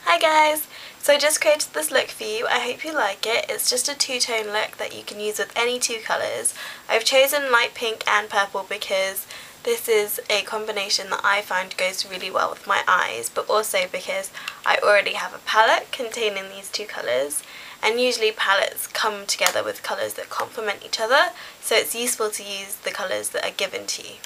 Hi guys! So I just created this look for you. I hope you like it. It's just a two-tone look that you can use with any two colours. I've chosen light pink and purple because this is a combination that I find goes really well with my eyes, but also because I already have a palette containing these two colours, and usually palettes come together with colours that complement each other, so it's useful to use the colours that are given to you.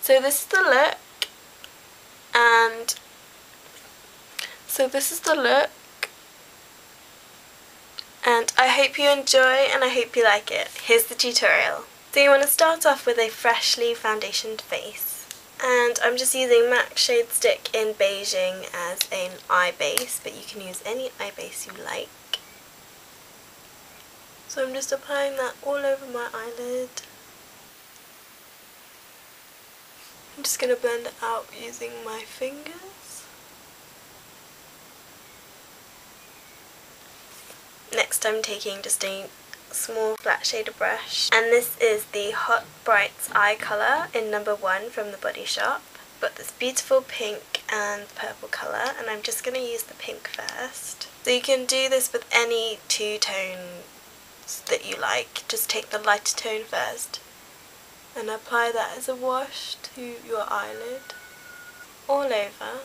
So this is the look, and I hope you enjoy and I hope you like it. Here's the tutorial. So you want to start off with a freshly foundationed face, and I'm just using MAC Shadestick in Beige-ing as an eye base, but you can use any eye base you like. So I'm just applying that all over my eyelid. I'm just going to blend it out using my fingers. Next I'm taking just a small flat shader brush, and this is the Hot Brights eye colour in number 1 from the Body Shop. Got this beautiful pink and purple colour, and I'm just going to use the pink first. So you can do this with any two tones that you like. Just take the lighter tone first and apply that as a wash to your eyelid all over.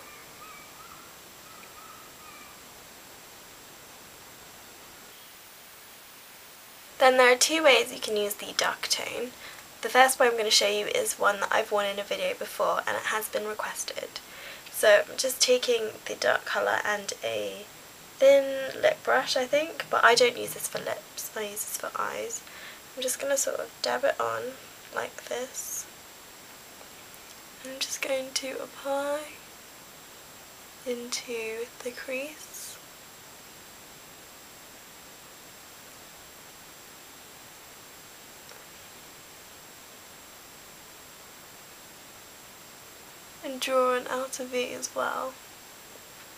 Then there are two ways you can use the dark tone. The first way I'm going to show you is one that I've worn in a video before and it has been requested. So I'm just taking the dark colour and a thin lip brush, I think, but I don't use this for lips, I use this for eyes. I'm just going to sort of dab it on like this. I'm just going to apply into the crease. And draw an outer V as well.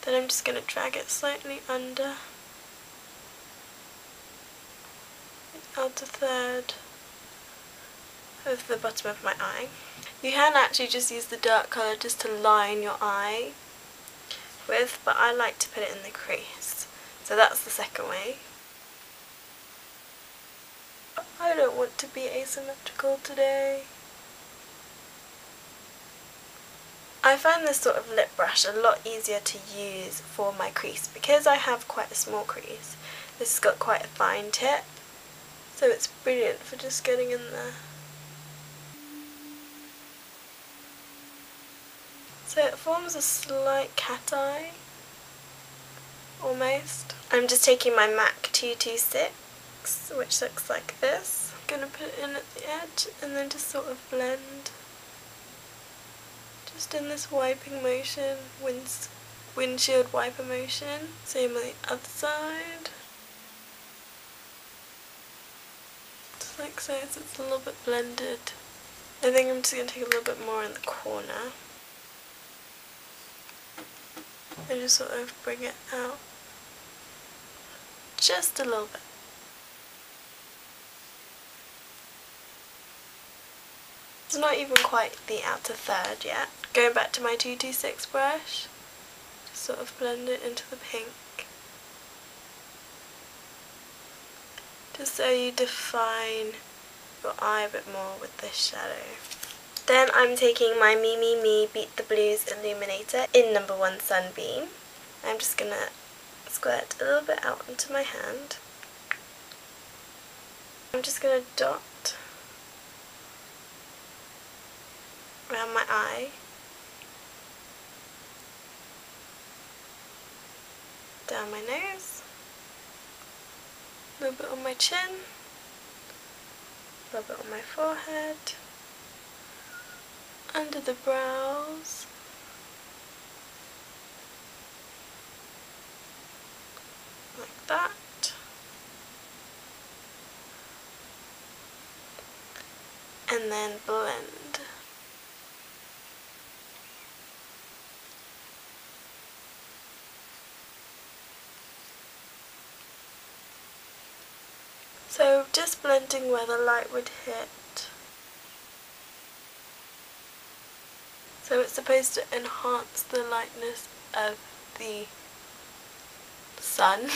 Then I'm just going to drag it slightly under the outer third of the bottom of my eye. You can actually just use the dark colour just to line your eye with, but I like to put it in the crease. So that's the second way. I don't want to be asymmetrical today. I find this sort of lip brush a lot easier to use for my crease because I have quite a small crease. This has got quite a fine tip, so it's brilliant for just getting in there. So it forms a slight cat eye, almost. I'm just taking my MAC 226, which looks like this. I'm going to put it in at the edge and then just sort of blend. Just in this wiping motion, windshield wiper motion. Same on the other side. Just like so, so it's a little bit blended. I think I'm just going to take a little bit more in the corner. And just sort of bring it out just a little bit. It's not even quite the outer third yet. Going back to my 226 brush, just sort of blend it into the pink. Just so you define your eye a bit more with this shadow. Then I'm taking my MEMEME Beat the Blues Illuminator in number 1 Sunbeam. I'm just going to squirt a little bit out onto my hand. I'm just going to dot around my eye. Down my nose. A little bit on my chin. A little bit on my forehead. Under the brows, like that, and then blend. So just blending where the light would hit. So it's supposed to enhance the lightness of the sun.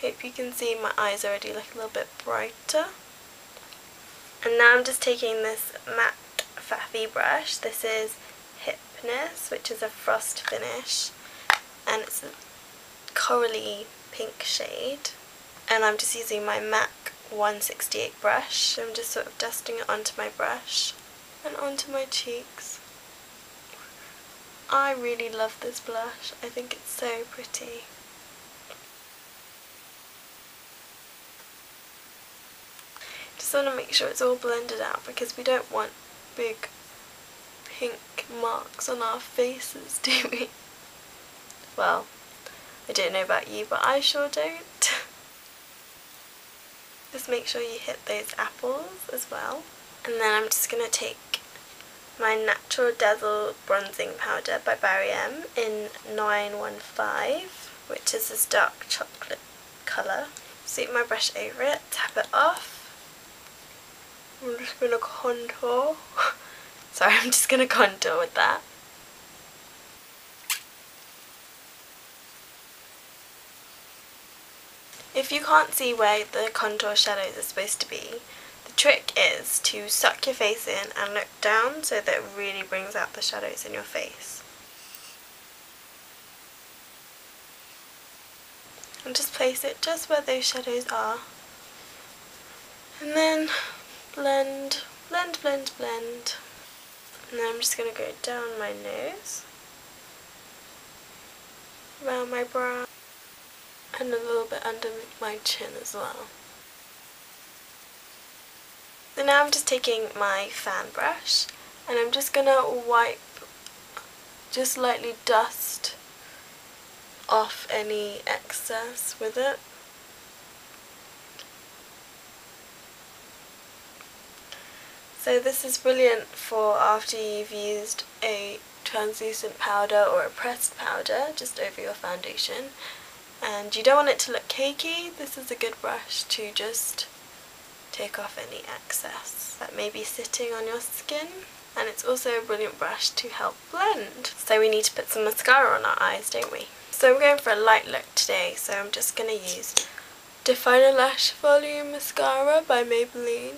Hope you can see my eyes already look a little bit brighter. And now I'm just taking this matte Fafi brush. This is Hipness, which is a frost finish, and it's a corally pink shade. And I'm just using my MAC 168 brush. I'm just sort of dusting it onto my brush and onto my cheeks. I really love this blush. I think it's so pretty. Just want to make sure it's all blended out because we don't want big pink marks on our faces, do we? Well, I don't know about you, but I sure don't. Just make sure you hit those apples as well. And then I'm just going to take my Natural Dazzle Bronzing Powder by Barry M in 915, which is this dark chocolate colour. Sweep my brush over it, tap it off. I'm just going to contour. Sorry, I'm just going to contour with that. If you can't see where the contour shadows are supposed to be, the trick is to suck your face in and look down so that it really brings out the shadows in your face. And just place it just where those shadows are. And then blend, blend, blend, blend. And then I'm just going to go down my nose, around my brow, and a little bit under my chin as well. So now I'm just taking my fan brush and I'm just going to wipe, just lightly dust off any excess with it. So this is brilliant for after you've used a translucent powder or a pressed powder just over your foundation and you don't want it to look cakey. This is a good brush to just take off any excess that may be sitting on your skin, and it's also a brilliant brush to help blend. So we need to put some mascara on our eyes, don't we? So I'm going for a light look today, so I'm just going to use Define-A-Lash Volume Mascara by Maybelline.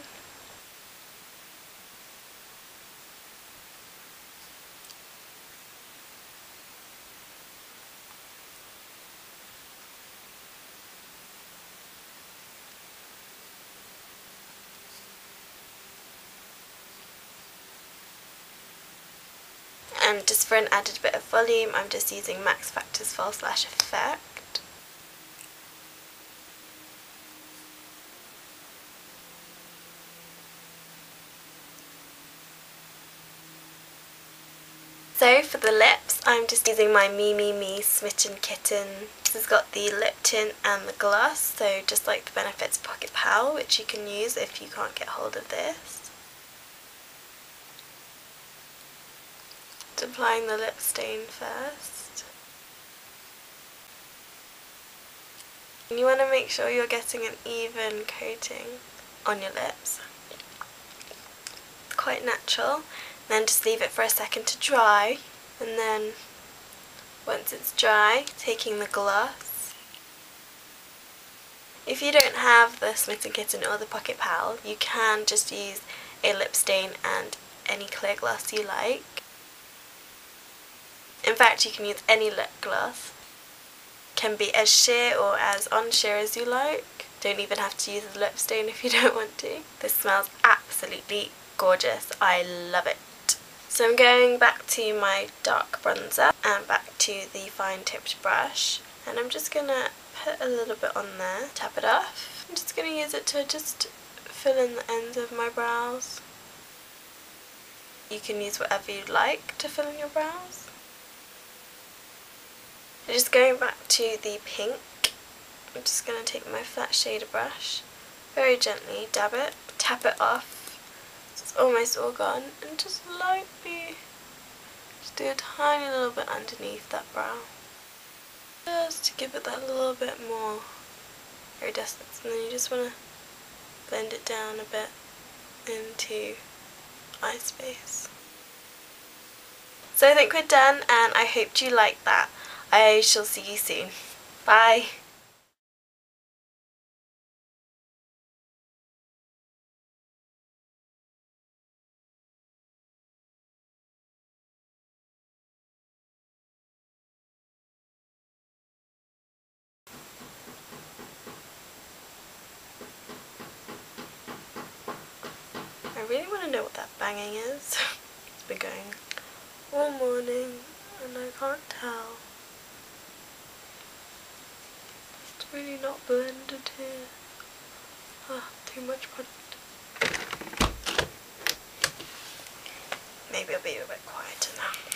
And just for an added bit of volume, I'm just using Max Factor's False Lash Effect. So for the lips, I'm just using my MEMEME Smitten Kitten. This has got the lip tint and the gloss, so just like the Benefits Pocket Pal, which you can use if you can't get hold of this. Applying the lip stain first. And you want to make sure you're getting an even coating on your lips. It's quite natural. And then just leave it for a second to dry, and then once it's dry, taking the gloss. If you don't have the Smitten Kitten or the Pocket Pal, you can just use a lip stain and any clear gloss you like. In fact, you can use any lip gloss. Can be as sheer or as unsheer as you like. Don't even have to use a lip stain if you don't want to. This smells absolutely gorgeous. I love it. So I'm going back to my dark bronzer and back to the fine tipped brush. And I'm just going to put a little bit on there, tap it off. I'm just going to use it to just fill in the ends of my brows. You can use whatever you'd like to fill in your brows. Just going back to the pink, I'm just going to take my flat shader brush, very gently dab it, tap it off, so it's almost all gone, and just lightly just do a tiny little bit underneath that brow, just to give it that little bit more iridescence, and then you just want to blend it down a bit into eye space. So I think we're done, and I hope you liked that. I shall see you soon. Bye! I really want to know what that banging is. It's been going all morning and I can't tell. It's really not blended here. Ah, too much product. Maybe I'll be a bit quieter now.